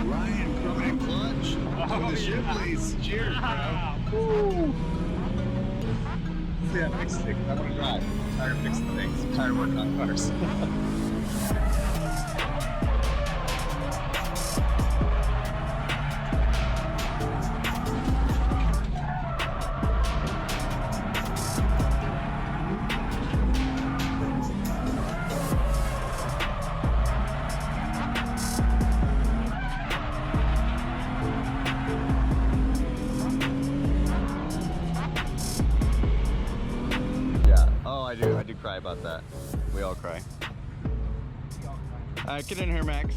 Ryan coming in clutch. Oh, the ship, please. Cheers, bro. Woo. See, I fixed it. I want to drive. I'm tired of fixing things. I'm tired of working on cars. I do cry about that. We all cry. All right, get in here, Max.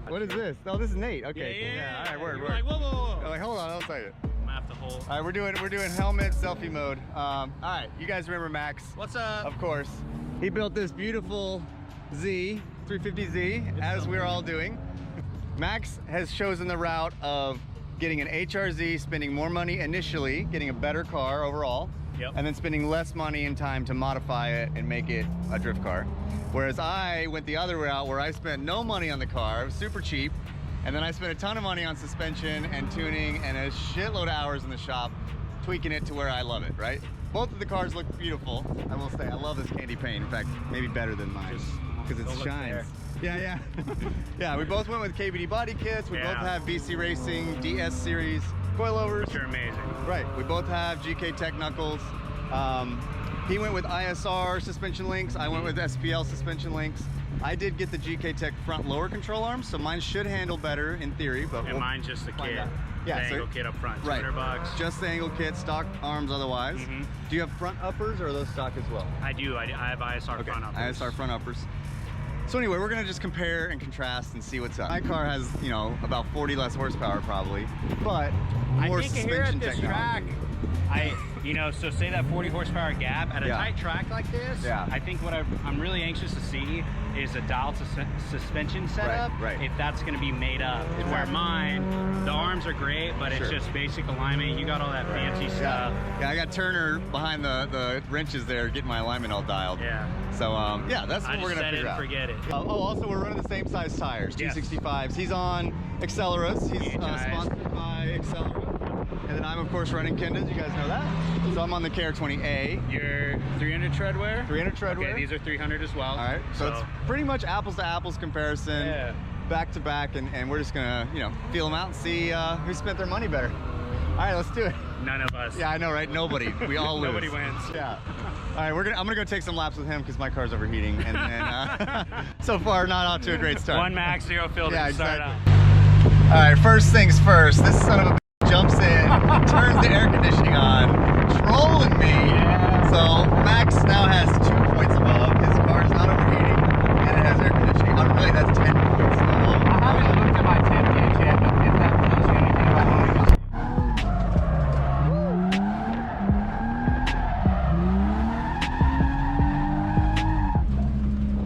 What is this? Oh, this is Nate. Okay. Yeah. All right, word. Like, whoa. I'm like, hold on, I'll say it. I'm gonna have to hold. All right, we're doing helmet selfie mode. All right, you guys remember Max? What's up? Of course. He built this beautiful Z, 350Z, as we're all doing. Max has chosen the route of getting an HRZ, spending more money initially, getting a better car overall. Yep. And then spending less money and time to modify it and make it a drift car. Whereas I went the other route where I spent no money on the car, it was super cheap, and then I spent a ton of money on suspension and tuning and a shitload of hours in the shop tweaking it to where I love it, right? Both of the cars look beautiful, I will say. I love this candy paint. In fact, maybe better than mine because it shines. Yeah. Yeah, we both went with KBD body kits. We both have BC Racing DS series coilovers. Which are amazing. Right, we both have GK Tech knuckles. He went with ISR suspension links. I went with SPL suspension links. I did get the GK Tech front lower control arms, so mine should handle better in theory. But and mine's just the kit. Yeah, the angle kit up front. Right, $200. just the angle kit, stock arms otherwise. Do you have front uppers or are those stock as well? I do. I have ISR front uppers. ISR front uppers. So anyway, we're gonna just compare and contrast and see what's up. My car has, you know, about 40 less horsepower probably, but more suspension technology. So say that 40 horsepower gap at a tight track like this. Yeah. I think what I'm really anxious to see is a dialed suspension setup. Right. If that's going to be made up. Where mine, the arms are great, but it's just basic alignment. You got all that fancy stuff. Yeah, I got Turner behind the wrenches there, getting my alignment all dialed. Yeah. So yeah, that's what we're gonna figure out. Forget it. Also we're running the same size tires, 265s. He's on Acceleras. He's sponsored by Accelera. And then I'm of course running Kendas, you guys know that. So I'm on the KR20A. You're 300 treadwear? 300 treadwear. Okay, these are 300 as well. All right, so it's pretty much apples to apples comparison, back to back, and we're just gonna, feel them out and see who spent their money better. All right, let's do it. None of us. Yeah, I know, right? Nobody. We all lose. Nobody wins. Yeah. All right, I'm gonna go take some laps with him because my car's overheating, and so far not off to a great start. 1 max, 0 filter. Yeah, start exactly. All right, first things first. This son of a jumps in, turns the air conditioning on, trolling me. Yeah. So Max now has 2 points above. His car is not overheating, and it has air conditioning. Oh, really? That's 10 points above. I haven't looked at my 10 gauge yet, but if that tells you anything about how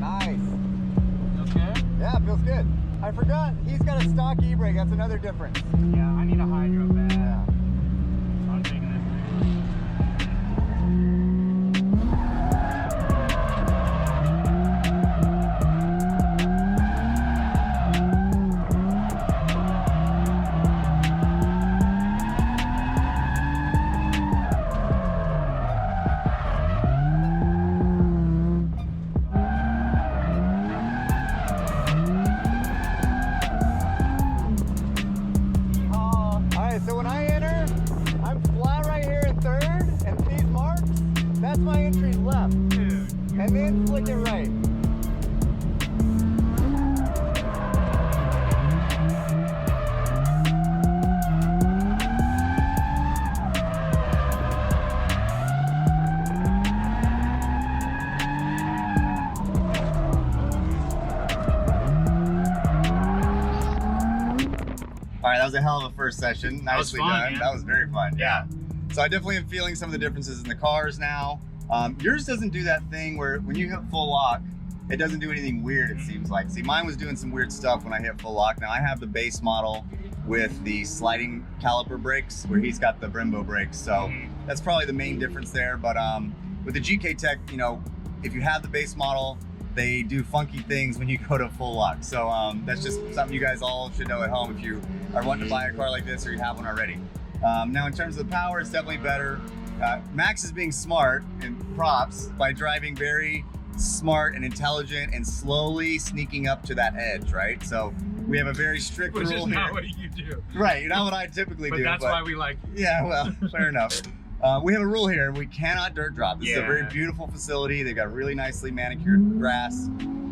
Nice. Okay? Yeah, feels good. I forgot, he's got a stock e-brake. That's another difference. Yeah, I need a hydro bag. Yeah. I'm taking this thing. So when I enter, I'm flat right here in third, and these marks, that's my entry left. Dude. And then flick it right. All right, that was a hell of a first session. Nicely done. Man. That was very fun. Yeah. So I definitely am feeling some of the differences in the cars now. Yours doesn't do that thing where when you hit full lock, it doesn't do anything weird, it seems like. See, mine was doing some weird stuff when I hit full lock. Now I have the base model with the sliding caliper brakes where he's got the Brembo brakes. So that's probably the main difference there. But with the GK Tech, if you have the base model, they do funky things when you go to full lock. So that's just something you guys all should know at home if you are wanting to buy a car like this or you have one already. Now in terms of the power, it's definitely better. Max is being smart, and props, by driving very smart and intelligent and slowly sneaking up to that edge, right? So we have a very strict rule here. Which is not what you do. Right, not what I typically do. But that's why we like you. Yeah, well, fair enough. We have a rule here. We cannot dirt drop. This is a very beautiful facility. They've got really nicely manicured grass.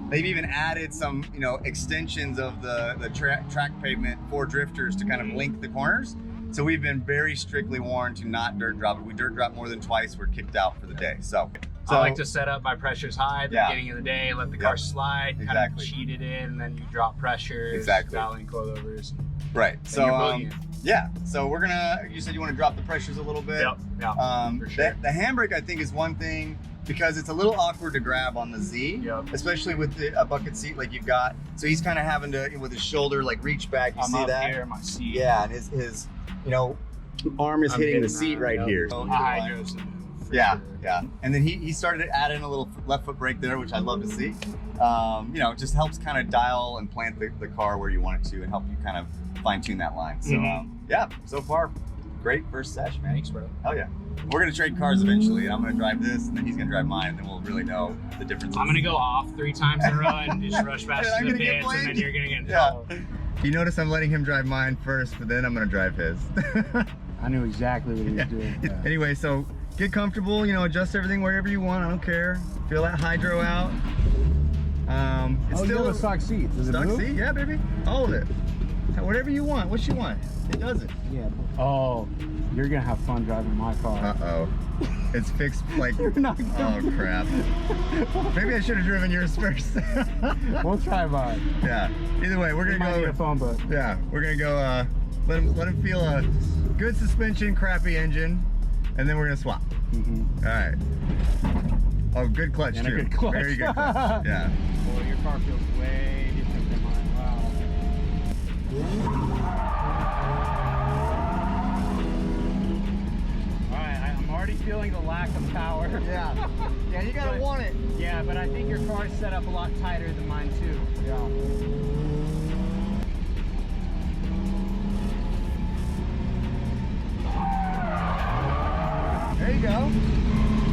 They've even added some, you know, extensions of the track pavement for drifters to kind of link the corners. So we've been very strictly warned to not dirt drop. If we dirt drop more than twice, we're kicked out for the day. So I like to set up my pressures high at the beginning of the day, let the car slide, kind of cheat it in, and then you drop pressures, dialing coilovers. Right. So yeah. So we're gonna. You said you want to drop the pressures a little bit. Yep. Yeah. For sure. The handbrake, I think, is one thing because it's a little awkward to grab on the Z, especially with a bucket seat like you've got. So he's kind of having to, with his shoulder, like reach back. You see that? Here, my seat. Yeah, and his you know, arm is hitting the seat right here. So yeah. And then he started to add in a little left foot brake there, which I love to see. You know, it just helps kind of dial and plant the car where you want it to and help you kind of fine tune that line. So yeah, so far, great first sesh, man. Thanks, bro. Hell yeah. We're gonna trade cars eventually. I'm gonna drive this, and then he's gonna drive mine, and then we'll really know the difference. I'm gonna go off 3 times in a row and just rush past to the pits, and then you're gonna get in trouble. You notice I'm letting him drive mine first, but then I'm gonna drive his. I knew exactly what he was doing. Yeah. Anyway, so get comfortable, you know, adjust everything wherever you want. I don't care. Feel that hydro out. It's still you have a stock seat. Does it stock move? seat? Yeah, baby. All of it. Whatever you want. What you want. It does it. Yeah. Oh, you're gonna have fun driving my car. Uh-oh. It's fixed like. You're not gonna. Oh crap. Maybe I should have driven yours first. We'll try mine. Yeah. Either way, we're gonna go. A phone book. Yeah, we're gonna go. Let him feel a good suspension, crappy engine, and then we're gonna swap. All right. Oh, good clutch and too. A good clutch. Very good clutch. Yeah. Boy, your car feels way different than mine. Wow. Alright, I'm already feeling the lack of power. Yeah. Yeah, you gotta want it. Yeah, but I think your car's set up a lot tighter than mine too. Yeah. There you go.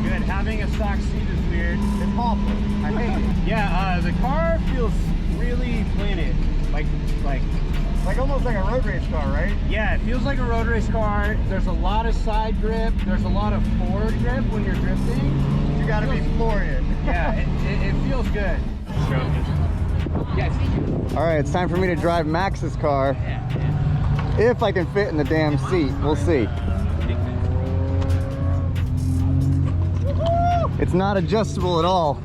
Good. Having a stock seat is weird. It's awful. I hate it. Yeah, the car feels really planted. Like almost like a road race car, right? Yeah, it feels like a road race car. There's a lot of side grip. There's a lot of forward grip when you're drifting. You gotta be flooring it. Yeah, it feels good. Yes. All right, it's time for me to drive Max's car. If I can fit in the damn seat, we'll see. It's not adjustable at all.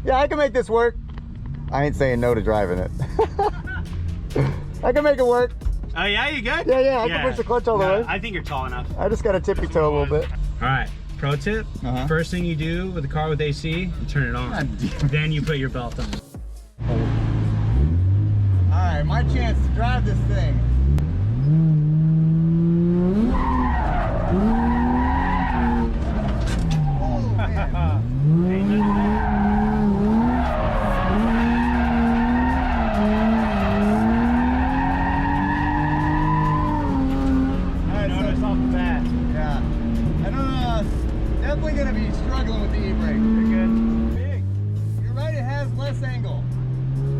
Yeah, I can make this work. I ain't saying no to driving it. I can make it work. Oh yeah, you good? Yeah, I can push the clutch all the way. I think you're tall enough. I just gotta tippy toe a little bit. All right, pro tip. First thing you do with a car with AC, you turn it on. Then you put your belt on. All right, my chance to drive this thing. Definitely gonna be struggling with the e-brake. You're good. Big. You're right, it has less angle.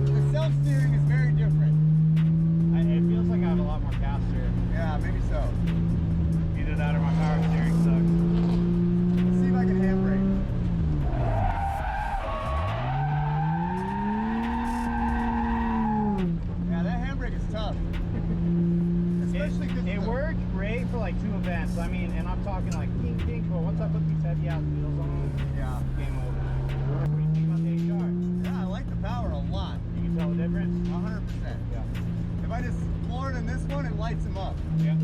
The self-steering is very different. It feels like I have a lot more gas here. Yeah, maybe so. Either that or my power steering sucks. Let's see if I can handbrake. Yeah, that handbrake is tough. Especially because it worked great for like 2 events. I mean, and I'm talking like king, but once I put these heavy ass wheels on, yeah, game over. What do you think about the HR? Yeah, I like the power a lot. You can tell the difference? 100%. Yeah. If I just floor it in this one, it lights him up. Yeah.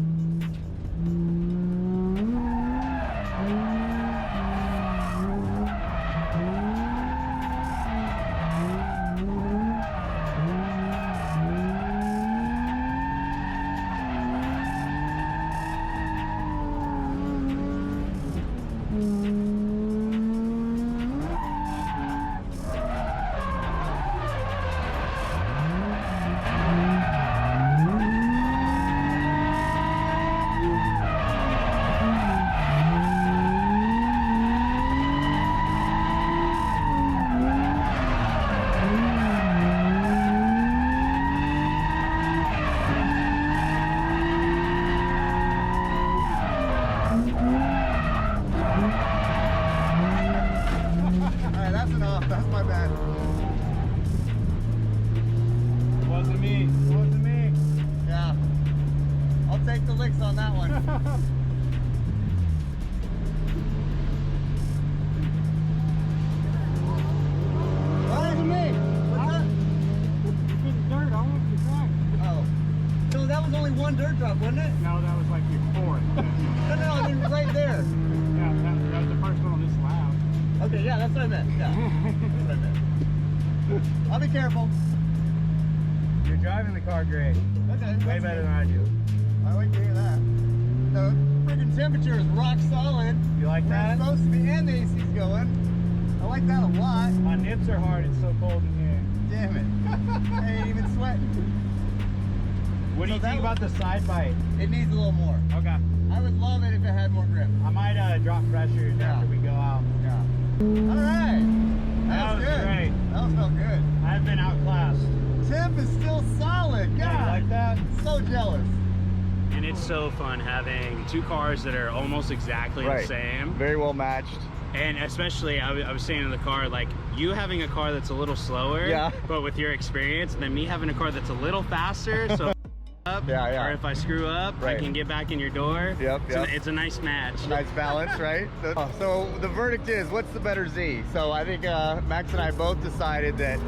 One dirt drop, wasn't it? No, that was like your fourth. No, I mean right there. Yeah, that was the first one on this lap. Okay, yeah, that's what I meant. Yeah, that's what I meant. I'll be careful. You're driving the car great. Okay. Way better than I do. I like to hear that. The freaking temperature is rock solid. You like that? It's supposed to be, and the AC's going. I like that a lot. My nips are hard. It's so cold in here. Damn it. I ain't even sweating. What do you think about the side bite? It needs a little more. Okay. I would love it if it had more grip. I might drop pressure after we go out. Yeah. All right. That was good. Great. That felt good. I've been outclassed. Temp is still solid. God. Yeah, you like that? So jealous. And it's so fun having two cars that are almost exactly the same. Very well matched. And especially, I was saying in the car, like, you having a car that's a little slower, but with your experience, and then me having a car that's a little faster, so up, or if I screw up, I can get back in your door. So it's a nice match. Nice balance, right? So the verdict is, what's the better Z? So I think Max and I both decided that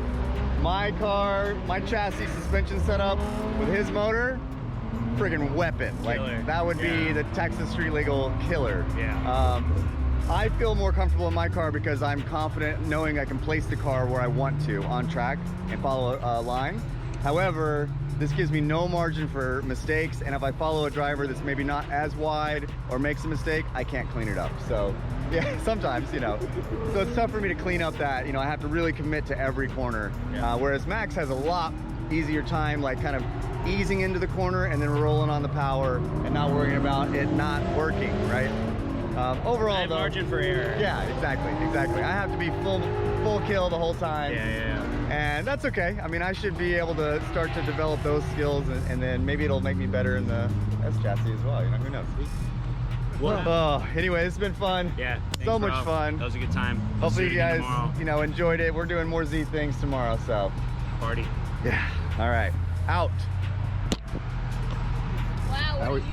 my car, my chassis suspension setup with his motor, friggin' weapon. Like that would be the Texas street legal killer. I feel more comfortable in my car because I'm confident knowing I can place the car where I want to on track and follow a line. However, this gives me no margin for mistakes, and if I follow a driver that's maybe not as wide or makes a mistake, I can't clean it up. So yeah, sometimes, you know, so it's tough for me to clean up that, you know, I have to really commit to every corner. Whereas Max has a lot easier time, like kind of easing into the corner and then rolling on the power and not worrying about it not working, right? Overall, though, margin for error. Yeah, exactly. I have to be full kill the whole time. And that's okay. I mean, I should be able to start to develop those skills, and then maybe it'll make me better in the S chassis as well. You know, who knows? Well, anyway, it's been fun. Yeah, so much fun. That was a good time. Hopefully you guys, you know, enjoyed it. We're doing more Z things tomorrow, so party. Yeah. All right. Out. Wow. What are you